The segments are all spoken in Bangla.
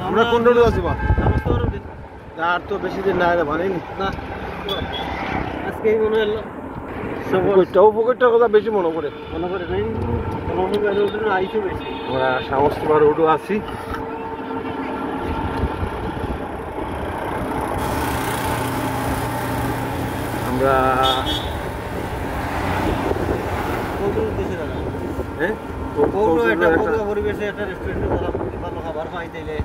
আমরা কোন রোডে আছি বা আর তো বেশি দিন না রে বানাইনি না আজকেই মনে হলো উপকারটার কথা বেশি মনে করে নাই আইসো বেশি আমরা সমস্তবার রোডও আছি আমরা হ্যাঁ পরিবেশে একটা রেস্টুরেন্টে ভালো খাবার পাই তাইলে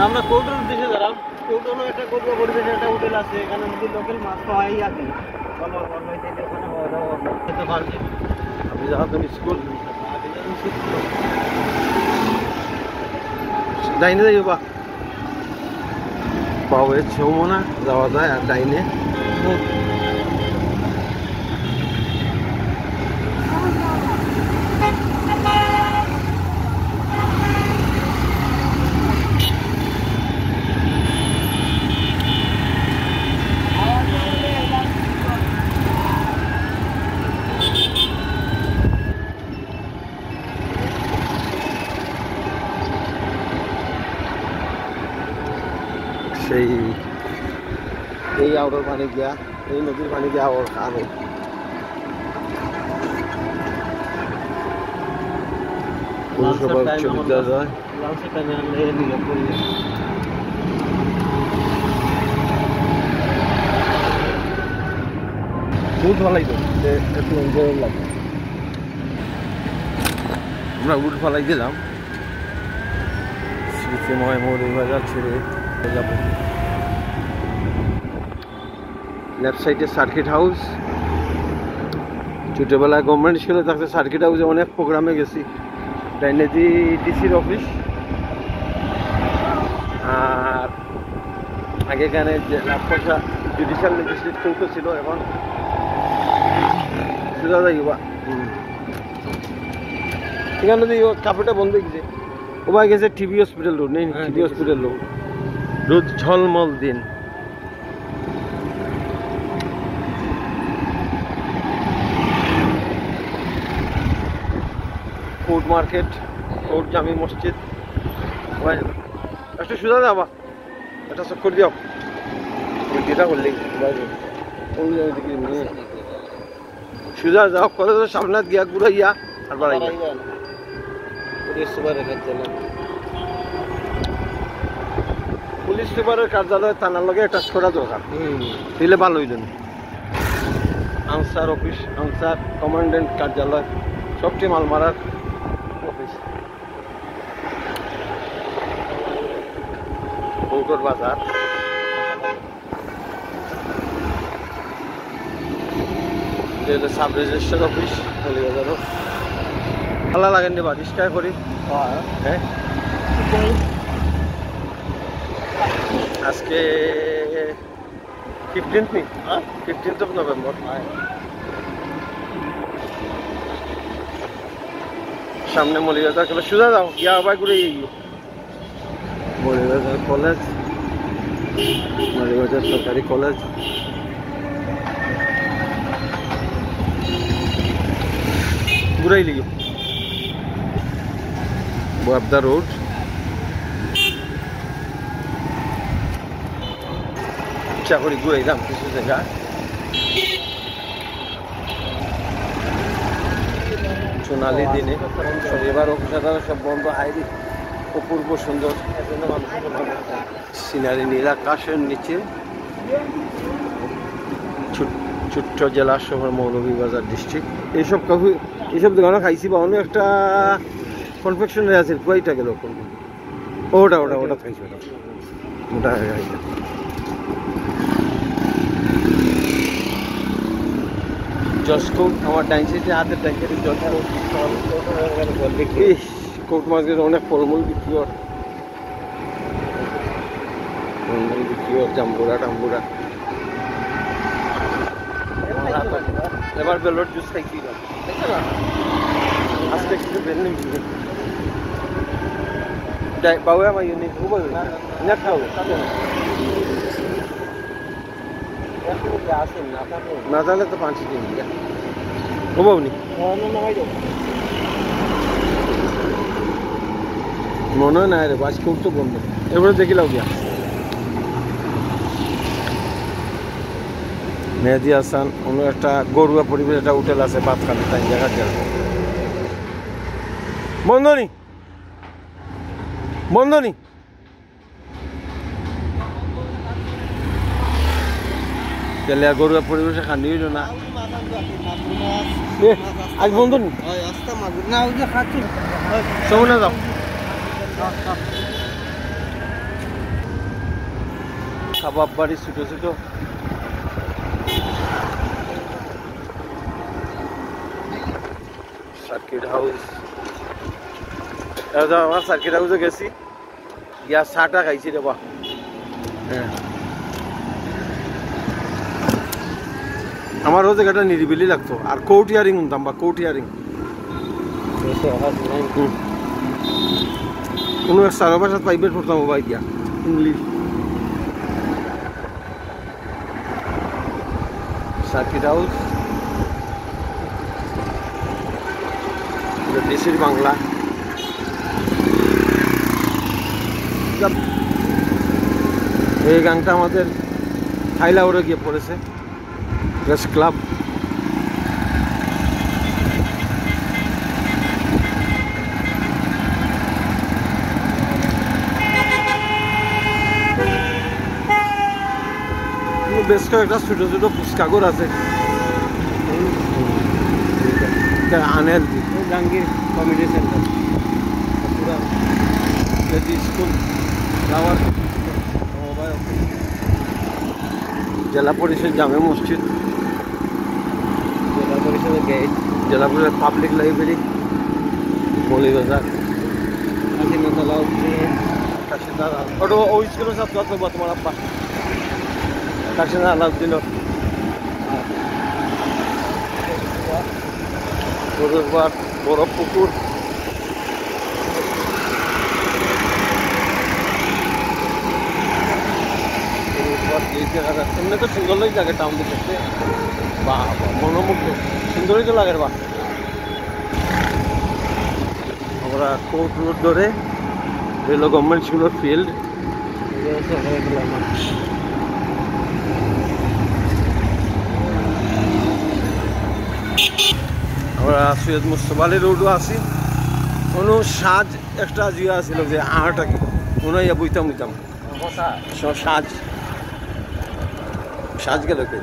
আমরা কৌটোর উদ্দেশ্যে দাঁড়াম কৌটোরও একটা কৌটো পরিবেশে একটা হোটেল আছে এখানে যদি লোকাল মাছ পাওয়াই আর কি ভালো খাবার পাই তাইলে ওখানে খাওয়া দাওয়া খেতে পারবে আপনি যখন তুমি স্কুল ডাইনে যাই বা পাওয়ে ছৌমনা যাওয়া যায় আর ডাইনে সেই এই আউটার পানি গিয়া এই নদীর পানি গিয়া ওর খানো উঠ ফালাই একটু এনজয় লাগে আমরা উঠ ফালাই দিলাম স্মৃতিময় মৌলভীবাজার ছেড়ে যাব লেফট সাইডে সার্কিট হাউস ছোটবেলায় গভর্নমেন্ট স্কুলে থাকতে সার্কিট হাউসে অনেক প্রোগ্রামে গেছি ডাইনেজি ডিসির অফিস আর আগে এখানে লাভপশা জুডিশিয়াল ম্যাজিস্ট্রেট কোর্টও ছিল এখন সোজা যাইবা এখানে যে কাপড়টা বন্ধ গেছে ওবাই গেছে টিভি হসপিটাল রোড নেই টিভি হসপিটাল রোড রোদ ঝলমল দিন কোর্ট মার্কেট কোর্ট জামি মসজিদ একটু সোজা যাবা এটা চক্কর দিও যেটা করলি সোজা যাও কলেজের সামনে গিয়া ঘুরাইয়া আর বাড়াইয়া পুলিশ সুপারের কার্যালয় থানার লগে অ্যাটাচ করা দরকার দিলে ভালো হইল আনসার অফিস আনসার কমান্ডেন্ট কার্যালয় সবটি মালমারার অফিস কৌটোর বাজার সাব রেজিস্টার অফিস মৌলভীবাজারও ভালো লাগেন বা রিস্কার করি হ্যাঁ আজকে 15th of November সামনে মৌলভীবাজার কলেজ সোজা যাও গিয়া আবার ঘুরে মৌলভীবাজার কলেজ মৌলভীবাজার সরকারি কলেজ ঘুরাই লিও Boabda Road চাকরি ঘুরাইলাম কিছু জায়গা সোনালি দিনে এবার অফিসাররা সব বন্ধ হাইরি অপূর্ব সুন্দর সিনারি নীল আকাশের নিচে ছোট্ট জেলা শহর মৌলভীবাজার ডিস্ট্রিক্ট এইসব দোকানে খাইছি বা অনেক একটা কনফেকশনারি আছে কয়টা গেল ওটা খাইছি ওটা জসকোট আমার ডাইন সাইডে হাতের ডাইন সাইডে কোর্ট মার্কেট অনেক ফলমূল বিক্রি হয় জাম্বুরা টাম্বুরা এবার বেলট জুস খাইছি আজকে কিছু বেল নেই বাবু আমার ইউনিক না খাও না জানলে তো 5 দিন হবো নি মনে হয় না রে, বাস খুব তো বন্ধ। এবারে দেখিলাম গিয়া মেহেদি হাসান অন্য একটা গরুয়া পরিবেশ একটা হোটেল আছে বাতখালি, তাই জায়গা যাবে বন্ধনী বন্ধনী তাহলে গরুয়া পরিবেশে খান্দি হইল না আজ বন্ধনী সময় যাও কাবাব বাড়ি ছোট ছোট সার্কিট হাউস। আমার সার্কিট হাউসে গেছি গিয়া চাটা খাইছি রে বা। হ্যাঁ আমার ওই জায়গাটা নিরিবিলি লাগতো। আর কৌটিয়ারিং উনতাম বা কৌটিয়ারিং কোনো এক সারা ভাষাত প্রাইভেট পড়তাম বাবা গিয়া ইংলিশ। সার্কিট হাউস দেশের বাংলা। এই গানটা আমাদের হাইলাউরে গিয়ে পড়েছে প্রেস ক্লাব। বেশ কয়েকটা ছোট ছোট পুস্কাগর আছে unhealthy. Jahangir community centre school যাওয়ার জেলা পরিষদ জামে মসজিদ, জেলা পরিষদের গেট, জেলা পরিষদ পাবলিক লাইব্রেরি, মৌলিবাজার, কাশিনাতলা ওটা ওই স্কুলের ছাত্র আছে তোমার আব্বা কাশিনা আলাউদ্দিনের বড় পুকুর। এমনি তো সুন্দর লাগে টাউন দেখতে, বা মনোমুগ্ধ সুন্দরই তো লাগে বা। আমরা কোর্ট রোড ধরে রেল গভর্নমেন্ট স্কুলের ফিল্ড। আমরা সৈয়দ মুস্তফা আলী রোডও আছি। কোনো সাজ একটা জিয়া আছিল যে আহাটা কি মনে হয় বইতাম বইতাম সাজ সাজ গেল কে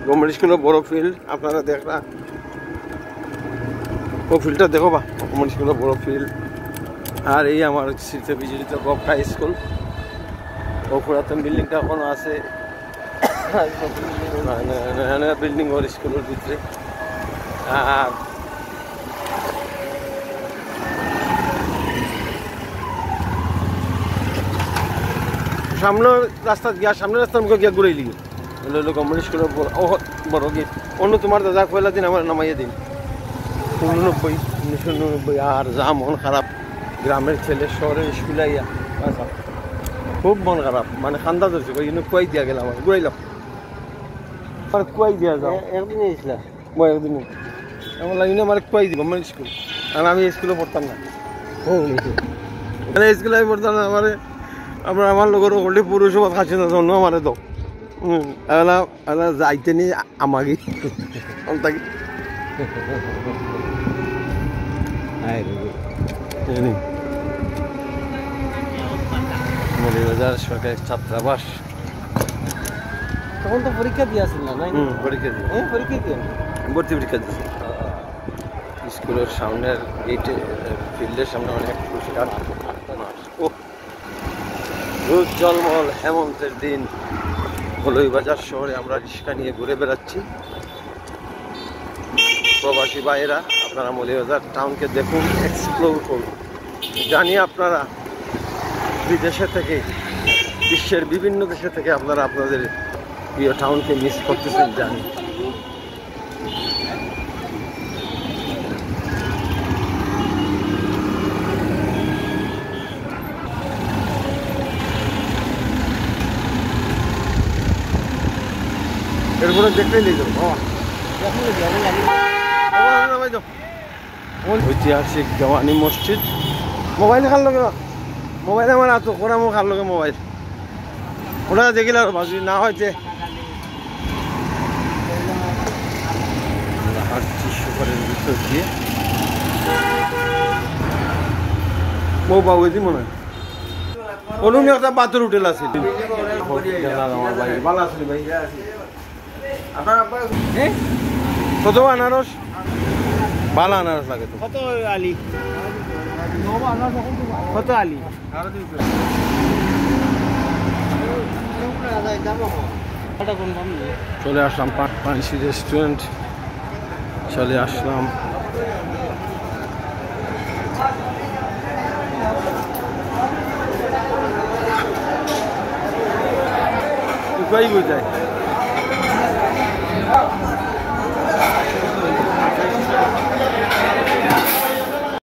গভর্নমেন্ট স্কুলের বড় ফিল্ড আপনারা দেখলা ও ফিল্ডটা দেখো বা গভর্নমেন্ট স্কুলের বড় ফিল্ড। আর এই আমার স্মৃতি বিজড়িত গভ হাই স্কুল। ও পুরাতন বিল্ডিংটা এখনো আছে বিল্ডিং ওর স্কুলের ভিতরে। আর সামনের রাস্তা গিয়া সামনের রাস্তার মুখে গিয়া ঘুরাইলি হলো গভর্নমেন্ট স্কুলের বড় গেট। অন্য তোমার দাদা পয়লা দিন আমার নামাইয়ে দিন 1999 আর যা মন খারাপ গ্রামের ছেলে শহরের স্কুলে আইয়া খুব মন খারাপ মানে খান্দা ধরছে কুয়াই দিয়া গেলাম আমার ঘুরাইলাম কুয়াই দিয়া যাও একদিন এসেছিলাম একদিন আমার লাগে না আমার কুয়াই দিব গভর্নমেন্ট স্কুল। আর আমি স্কুলে পড়তাম না স্কুলে আমি পড়তাম না। আমার আমার লোকের ওল্ডি পৌরসভা খাচ্ছে না জন্য আমার তো যাইতে নি আমাকে থাকি মৌলিবাজার সরকারি ছাত্রাবাস। তখন তো পরীক্ষা দিয়ে আসেন না? পরীক্ষা দিয়ে পরীক্ষা দিয়ে ভর্তি পরীক্ষা দিয়েছি। স্কুলের সামনের গেটে ফিল্ডের সামনে অনেক পুরস্কার। রোদ জলমল হেমন্তের দিন মৌলভীবাজার শহরে আমরা রিক্সা নিয়ে ঘুরে বেড়াচ্ছি। প্রবাসী ভাইয়েরা আপনারা মৌলভীবাজার টাউনকে দেখুন, এক্সপ্লোর করুন। জানি আপনারা বিদেশে থেকে বিশ্বের বিভিন্ন দেশে থেকে আপনারা আপনাদের প্রিয় টাউনকে মিস করতেছেন জানি। এরপরে দেখলেই নিয়ে যাবো ঐতিহাসিক দেওয়ানি মসজিদ। মোবাইল খার লগে মোবাইল আমার আতো কোনা মো খার লগে মোবাইল ওটা দেখিলে আর বাজি না হইতে হাঁটছি সুপারের ভিতর দিয়ে মো বাবুজি মনে হয় অনুমি একটা বাতের হোটেল আছে আমার ভাই ভালো আছে ভাই কত আনারস ভালো আনারস লাগে তো কত আলি কত আলি চলে আসলাম পানসি রেস্টুরেন্ট চলে আসলাম কোথায় বোঝায়